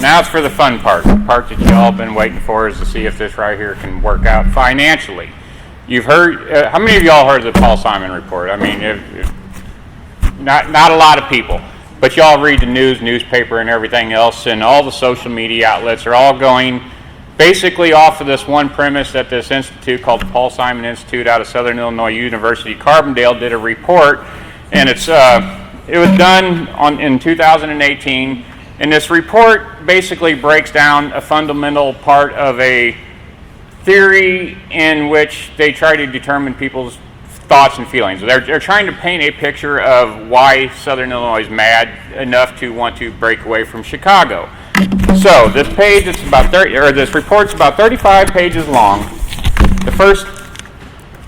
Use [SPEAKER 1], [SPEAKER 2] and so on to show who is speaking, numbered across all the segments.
[SPEAKER 1] Now it's for the fun part. The part that you all have been waiting for is to see if this right here can work out financially. You've heard, how many of y'all heard of the Paul Simon report? I mean, not a lot of people, but y'all read the news, newspaper, and everything else, and all the social media outlets are all going basically off of this one premise that this institute called the Paul Simon Institute out of Southern Illinois University, Carbondale, did a report, and it was done in 2018, and this report basically breaks down a fundamental part of a theory in which they try to determine people's thoughts and feelings. They're trying to paint a picture of why Southern Illinois is mad enough to want to break away from Chicago. So this page, this report's about 35 pages long. The first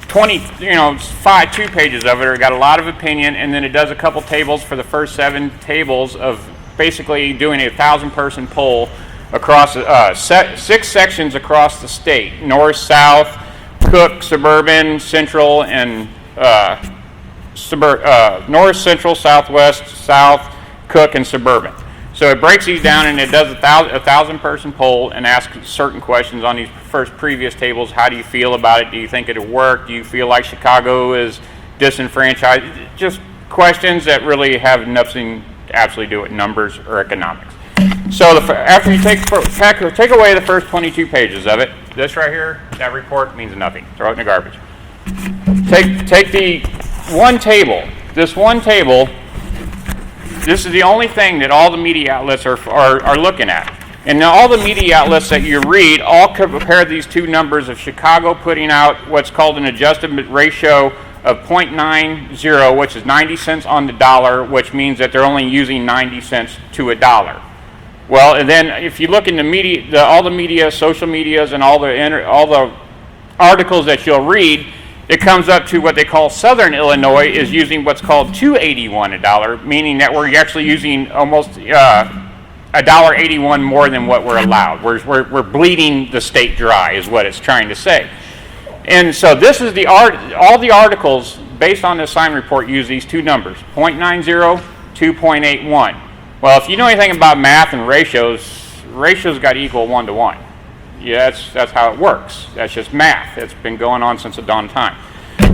[SPEAKER 1] 2 pages of it are got a lot of opinion, and then it does a couple tables for the first 7 tables of basically doing a 1,000-person poll across 6 sections across the state: north, south, Cook, suburban, central, and north, central, southwest, south, Cook, and suburban. So it breaks these down, and it does a 1,000-person poll and asks certain questions on these previous tables. How do you feel about it? Do you think it'll work? Do you feel like Chicago is disenfranchised? Just questions that really have nothing to absolutely do with numbers or economics. So after you take away the first 22 pages of it, this right here, that report means nothing. Throw it in the garbage. Take the one table. This one table, this is the only thing that all the media outlets are looking at. And now all the media outlets that you read all compare these two numbers of Chicago putting out what's called an adjustment ratio of 0.90, which is 90 cents on the dollar, which means that they're only using 90 cents to a dollar. Well, and then if you look in the media, all the media, social medias, and all the articles that you'll read, it comes up to what they call Southern Illinois is using what's called $2.81 a dollar, meaning that we're actually using almost $1.81 more than what we're allowed. We're bleeding the state dry, is what it's trying to say. And so this is all the articles based on this Simon report use these two numbers: 0.90, 2.81. Well, if you know anything about math and ratios got to equal 1 to 1. Yeah, that's how it works. That's just math. It's been going on since the dawn of time.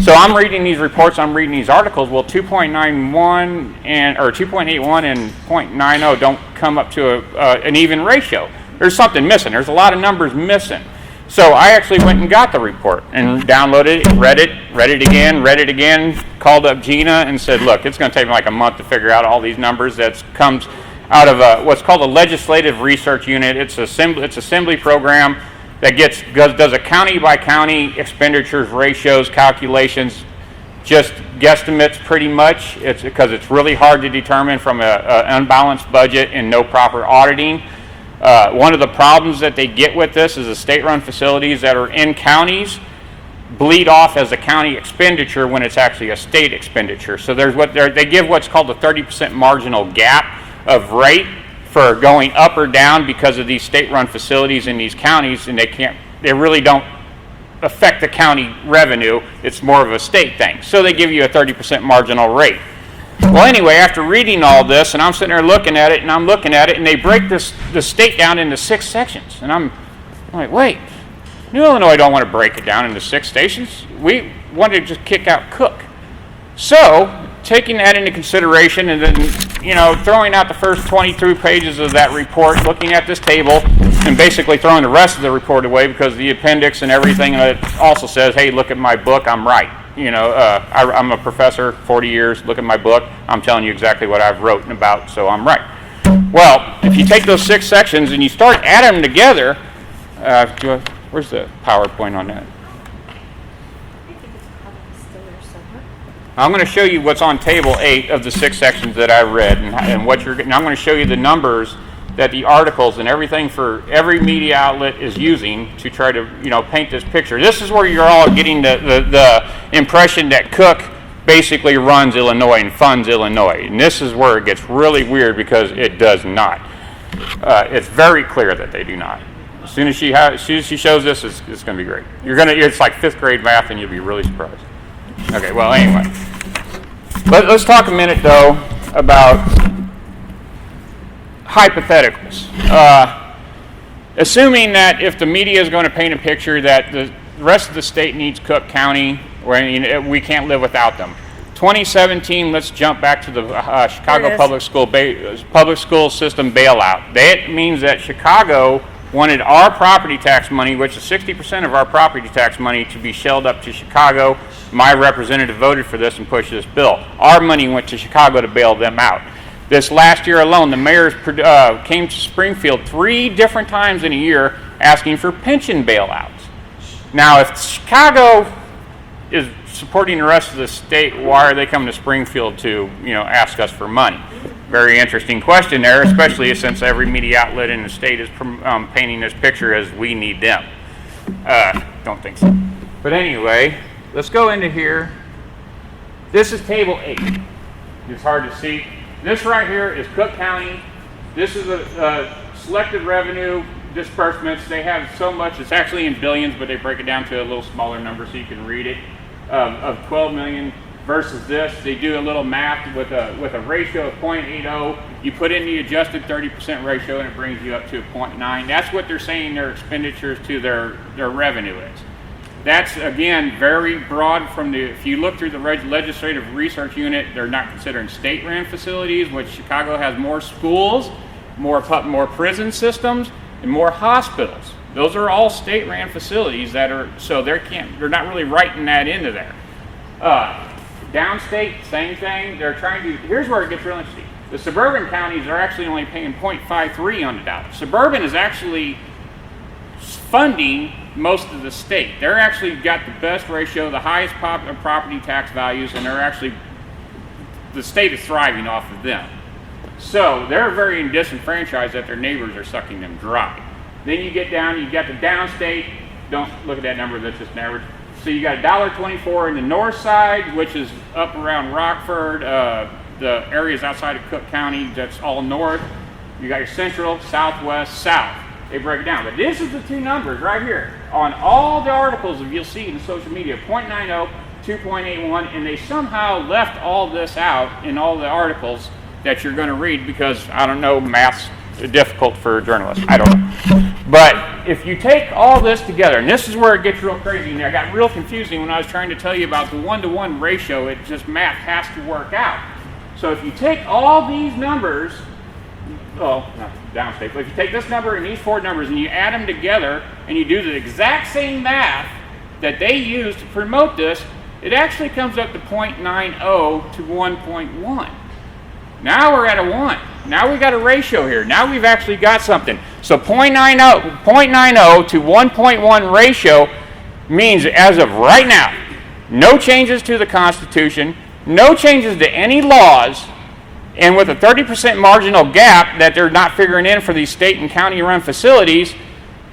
[SPEAKER 1] So I'm reading these reports, I'm reading these articles. Well, 2.81 or 2.81 and 0.90 don't come up to an even ratio. There's something missing. There's a lot of numbers missing. So I actually went and got the report and downloaded it, read it again, called up Gina and said, look, it's going to take me like a month to figure out all these numbers. That comes out of what's called a legislative research unit. It's assembly program that does a county by county expenditures, ratios, calculations, just guesstimates pretty much. It's because it's really hard to determine from an unbalanced budget and no proper auditing. One of the problems that they get with this is the state-run facilities that are in counties bleed off as a county expenditure when it's actually a state expenditure. So they give what's called a 30% marginal gap of rate for going up or down because of these state-run facilities in these counties, and they really don't affect the county revenue. It's more of a state thing. So they give you a 30% marginal rate. Well, anyway, after reading all this, and I'm sitting there looking at it, and they break the state down into 6 sections. And I'm like, wait, New Illinois don't want to break it down into 6 stations. We want to just kick out Cook. So, taking that into consideration, and then, throwing out the first 22 pages of that report, looking at this table, and basically throwing the rest of the report away because the appendix and everything also says, hey, look at my book, I'm right. I'm a professor, 40 years, look at my book, I'm telling you exactly what I've written about, so I'm right. Well, if you take those 6 sections and you start adding them together, where's the PowerPoint on that? I'm going to show you what's on table 8 of the 6 sections that I read, and what you're getting. I'm going to show you the numbers that the articles and everything for every media outlet is using to try to, paint this picture. This is where you're all getting the impression that Cook basically runs Illinois and funds Illinois, and this is where it gets really weird because it does not. It's very clear that they do not. As soon as she shows this, it's going to be great. It's like 5th grade math, and you'll be really surprised. Okay, well, anyway. Let's talk a minute, though, about hypotheticals. Assuming that if the media is going to paint a picture that the rest of the state needs Cook County, we can't live without them. 2017, let's jump back to the Chicago public school system bailout. That means that Chicago wanted our property tax money, which is 60% of our property tax money, to be shelled up to Chicago. My representative voted for this and pushed this bill. Our money went to Chicago to bail them out. This last year alone, the mayors came to Springfield 3 different times in a year asking for pension bailouts. Now, if Chicago is supporting the rest of the state, why are they coming to Springfield to, ask us for money? Very interesting question there, especially since every media outlet in the state is painting this picture as we need them. Don't think so. But anyway, let's go into here. This is Table 8. It's hard to see. This right here is Cook County. This is a selected revenue disbursements. They have so much, it's actually in billions, but they break it down to a little smaller number so you can read it, of 12 million versus this. They do a little math with a ratio of 0.80. You put in the adjusted 30% ratio and it brings you up to 0.9. That's what they're saying their expenditures to their revenue is. That's, again, very broad if you look through the legislative research unit, they're not considering state-ran facilities, which Chicago has more schools, more prison systems, and more hospitals. Those are all state-ran facilities they're not really writing that into there. Downstate, same thing. Here's where it gets real interesting. The suburban counties are actually only paying 0.53 on the dollar. Suburban is actually funding most of the state. They're actually got the best ratio, the highest property tax values, and the state is thriving off of them. So they're very disenfranchised that their neighbors are sucking them dry. Then you get down, you got the downstate. Don't look at that number, that's just an average. So you got $1.24 in the north side, which is up around Rockford, the areas outside of Cook County, that's all north. You got your central, southwest, south. They break it down. But this is the two numbers right here. On all the articles that you'll see in social media, 0.90, 2.81, and they somehow left all this out in all the articles that you're going to read because, I don't know, math's difficult for journalists. I don't know. But if you take all this together, and this is where it gets real crazy, and I got real confusing when I was trying to tell you about the 1-to-1 ratio, it just math has to work out. So if you take all these numbers, not downstate, but if you take this number and these four numbers and you add them together and you do the exact same math that they use to promote this, it actually comes up to 0.90 to 1.1. Now we're at a 1. Now we got a ratio here. Now we've actually got something. So 0.90 to 1.1 ratio means as of right now, no changes to the Constitution, no changes to any laws, and with a 30% marginal gap that they're not figuring in for these state and county-run facilities,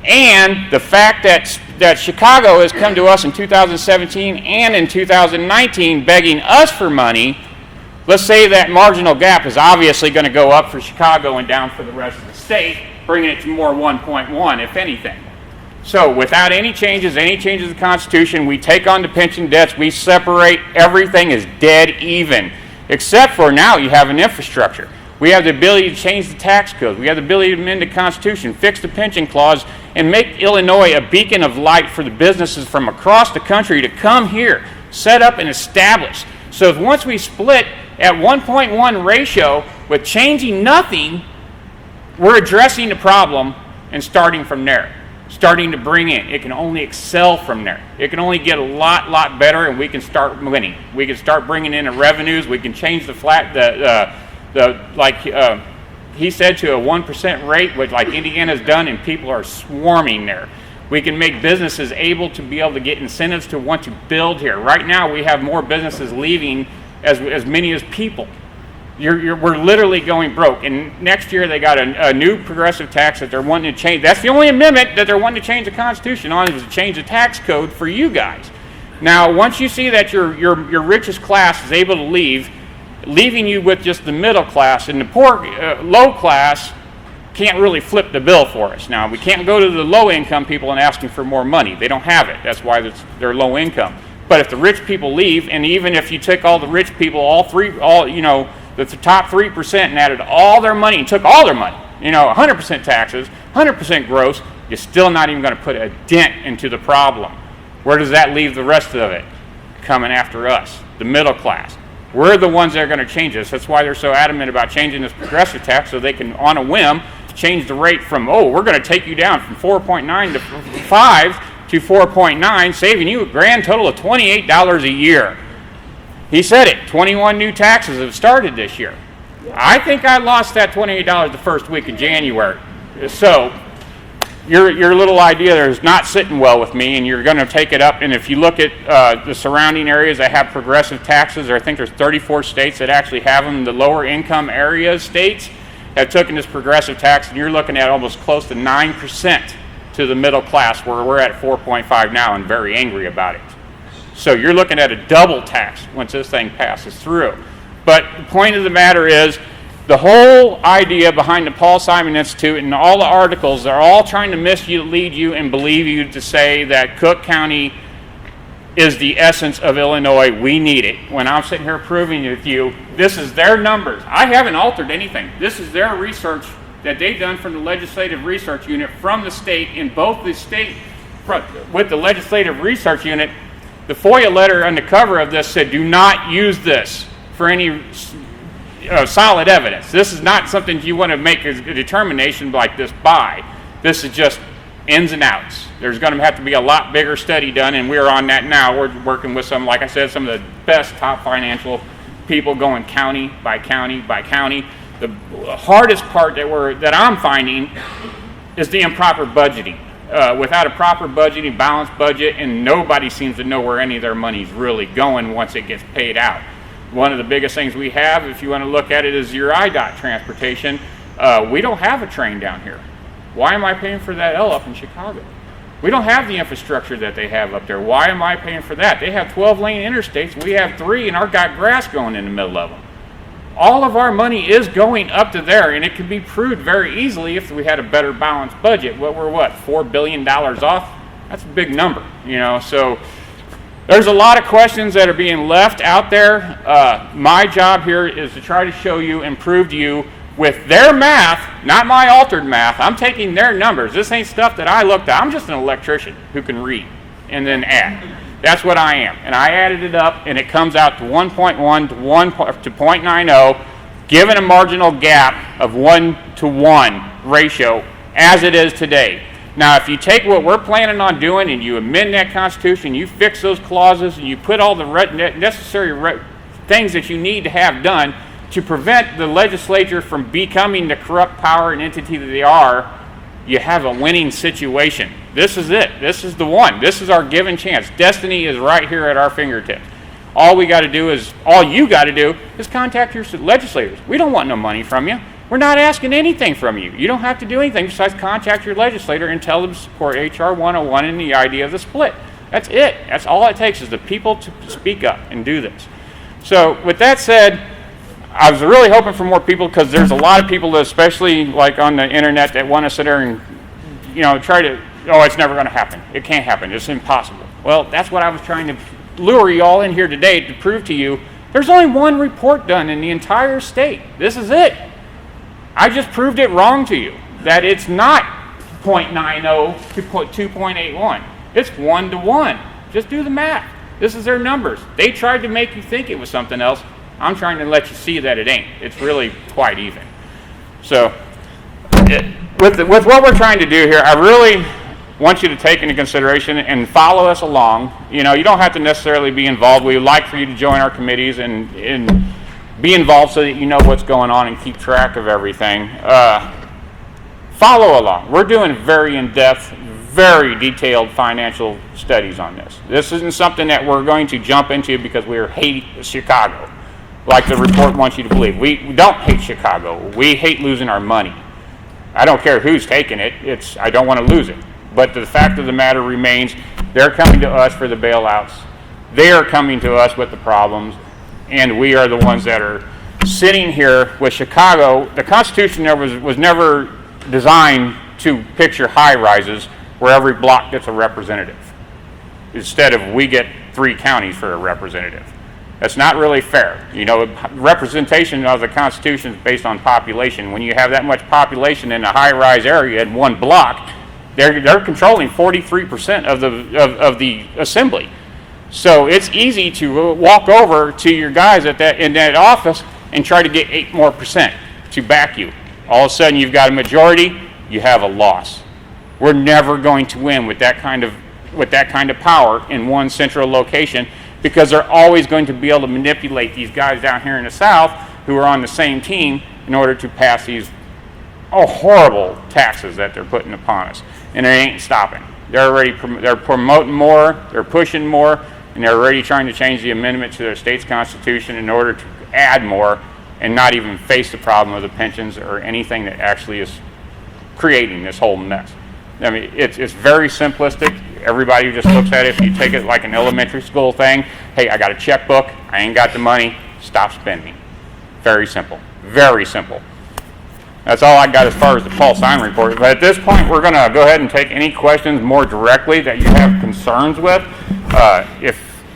[SPEAKER 1] and the fact that Chicago has come to us in 2017 and in 2019 begging us for money. Let's say that marginal gap is obviously going to go up for Chicago and down for the rest of the state, bringing it to more 1.1, if anything. So without any changes to the Constitution, we take on the pension debts, we separate, everything is dead even. Except for now you have an infrastructure. We have the ability to change the tax code. We have the ability to amend the Constitution, fix the pension clause, and make Illinois a beacon of light for the businesses from across the country to come here, set up and establish. So once we split at 1.1 ratio with changing nothing, we're addressing the problem and starting from there. Starting to bring in. It can only excel from there. It can only get a lot better, and we can start winning. We can start bringing in the revenues. We can change he said, to a 1% rate, which like Indiana's done, and people are swarming there. We can make businesses able to be able to get incentives to want to build here. Right now, we have more businesses leaving as many as people. We're literally going broke. And next year they got a new progressive tax that they're wanting to change. That's the only amendment that they're wanting to change the Constitution on, is to change the tax code for you guys. Now, once you see that your richest class is able to leaving you with just the middle class, and the poor, low class can't really flip the bill for us. Now, we can't go to the low income people and ask them for more money. They don't have it. That's why they're low income. But if the rich people leave, and even if you took all the rich people, the top 3%, and added all their money and took all their money, 100% taxes, 100% gross, you're still not even going to put a dent into the problem. Where does that leave the rest of it? Coming after us, the middle class. We're the ones that are going to change this. That's why they're so adamant about changing this progressive tax, so they can, on a whim, change the rate from, we're going to take you down from 4.9 to 5 to 4.9, saving you a grand total of $28 a year. He said it, 21 new taxes have started this year. I think I lost that $28 the first week of January. So your little idea there is not sitting well with me, and you're going to take it up. And if you look at the surrounding areas that have progressive taxes, I think there's 34 states that actually have them. The lower income areas, states, have taken this progressive tax, and you're looking at almost close to 9% to the middle class, where we're at 4.5 now and very angry about it. So you're looking at a double tax once this thing passes through. But the point of the matter is, the whole idea behind the Paul Simon Institute and all the articles, they're all trying to mislead you and believe you to say that Cook County is the essence of Illinois. We need it. When I'm sitting here proving it to you, this is their numbers. I haven't altered anything. This is their research that they've done from the Legislative Research Unit from the state. In both the state, with the Legislative Research Unit, the FOIA letter on the cover of this said, do not use this for any solid evidence. This is not something you want to make a determination like this by. This is just ins and outs. There's going to have to be a lot bigger study done, and we're on that now. We're working with some, like I said, some of the best top financial people going county by county by county. The hardest part that I'm finding is the improper budgeting. Without a proper budgeting, balanced budget, and nobody seems to know where any of their money's really going once it gets paid out. One of the biggest things we have, if you want to look at it, is your IDOT transportation. We don't have a train down here. Why am I paying for that L up in Chicago? We don't have the infrastructure that they have up there. Why am I paying for that? They have 12-lane interstates. We have 3, and our got grass going in the middle of them. All of our money is going up to there, and it can be proved very easily if we had a better balanced budget. We're $4 billion off? That's a big number, so there's a lot of questions that are being left out there. My job here is to try to show you and prove to you with their math, not my altered math. I'm taking their numbers. This ain't stuff that I looked at. I'm just an electrician who can read and then add. That's what I am. And I added it up, and it comes out to 1.1 to 0.90, given a marginal gap of 1-to-1 ratio as it is today. Now, if you take what we're planning on doing and you amend that Constitution, you fix those clauses, and you put all the necessary things that you need to have done to prevent the legislature from becoming the corrupt power and entity that they are, you have a winning situation. This is it. This is the one. This is our given chance. Destiny is right here at our fingertips. All you got to do is contact your legislators. We don't want no money from you. We're not asking anything from you. You don't have to do anything besides contact your legislator and tell them to support H.R. 101 and the idea of the split. That's it. That's all it takes is the people to speak up and do this. So with that said, I was really hoping for more people, because there's a lot of people, especially like on the internet, that want to sit there and try to, it's never going to happen. It can't happen. It's impossible. Well, that's what I was trying to lure you all in here today to prove to you. There's only one report done in the entire state. This is it. I just proved it wrong to you, that it's not 0.90 to 2.81. It's 1-to-1. Just do the math. This is their numbers. They tried to make you think it was something else. I'm trying to let you see that it ain't. It's really quite even. So with what we're trying to do here, I really want you to take into consideration and follow us along. You don't have to necessarily be involved. We would like for you to join our committees and be involved so that you know what's going on and keep track of everything. Follow along. We're doing very in-depth, very detailed financial studies on this. This isn't something that we're going to jump into because we hate Chicago, like the report wants you to believe. We don't hate Chicago. We hate losing our money. I don't care who's taking it. I don't want to lose it. But the fact of the matter remains, they're coming to us for the bailouts. They are coming to us with the problems, and we are the ones that are sitting here with Chicago. The Constitution was never designed to picture high-rises where every block gets a representative, instead of we get 3 counties for a representative. That's not really fair. You know, representation of the Constitution is based on population. When you have that much population in a high-rise area in one block, they're controlling 43% of the assembly. So it's easy to walk over to your guys in that office and try to get 8% more to back you. All of a sudden, you've got a majority. You have a loss. We're never going to win with that kind of power in one central location, because they're always going to be able to manipulate these guys down here in the South who are on the same team in order to pass these horrible taxes that they're putting upon us. And they ain't stopping. They're promoting more, they're pushing more, and they're already trying to change the amendment to their state's constitution in order to add more and not even face the problem of the pensions or anything that actually is creating this whole mess. I mean, it's very simplistic. Everybody just looks at it, if you take it like an elementary school thing, hey, I got a checkbook, I ain't got the money, stop spending. Very simple. Very simple. That's all I got as far as the Paul Simon report. But at this point, we're going to go ahead and take any questions more directly that you have concerns with.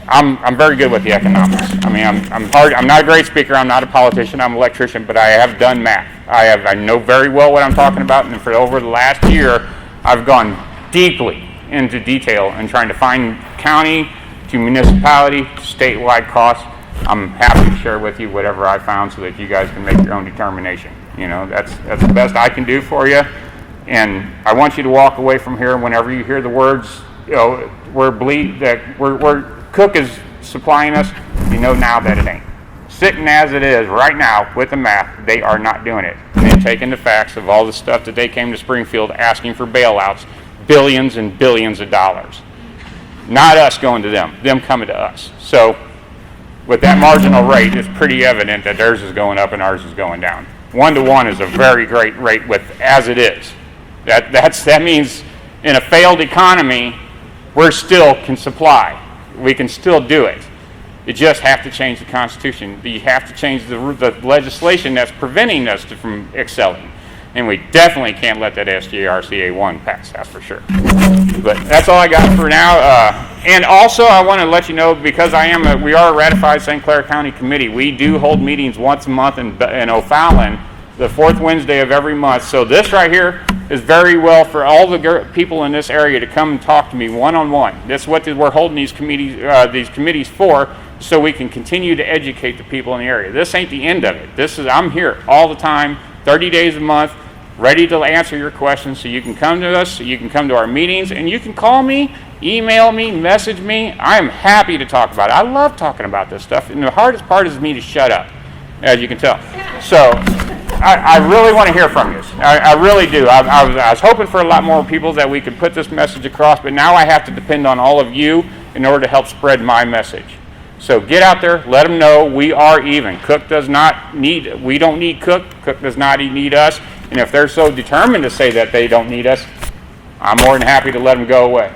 [SPEAKER 1] I'm very good with the economics. I mean, I'm not a great speaker, I'm not a politician, I'm an electrician, but I have done math. I know very well what I'm talking about, and for over the last year, I've gone deeply into detail in trying to find county to municipality to statewide costs. I'm happy to share with you whatever I found so that you guys can make your own determination. You know, that's the best I can do for you. And I want you to walk away from here whenever you hear the words, you know, we're Cook is supplying us, you know now that it ain't. Sitting as it is right now with the math, they are not doing it. They're taking the facts of all the stuff that they came to Springfield asking for bailouts, billions and billions of dollars. Not us going to them coming to us. So with that marginal rate, it's pretty evident that theirs is going up and ours is going down. 1-to-1 is a very great rate with as it is. That means in a failed economy, we still can supply. We can still do it. You just have to change the Constitution. You have to change the legislation that's preventing us from excelling. And we definitely can't let that SJRCA 1 pass, that's for sure. But that's all I got for now. And also, I want to let you know, because we are a ratified St. Clair County committee, we do hold meetings once a month in O'Fallon, the fourth Wednesday of every month. So this right here is very well for all the people in this area to come and talk to me one-on-one. That's what we're holding these committees for, so we can continue to educate the people in the area. This ain't the end of it. I'm here all the time, 30 days a month, ready to answer your questions, so you can come to us, so you can come to our meetings, and you can call me, email me, message me. I am happy to talk about it. I love talking about this stuff, and the hardest part is me to shut up, as you can tell. So I really want to hear from you. I really do. I was hoping for a lot more people that we could put this message across, but now I have to depend on all of you in order to help spread my message. So get out there, let them know we are even. We don't need Cook. Cook does not need us. And if they're so determined to say that they don't need us, I'm more than happy to let them go away.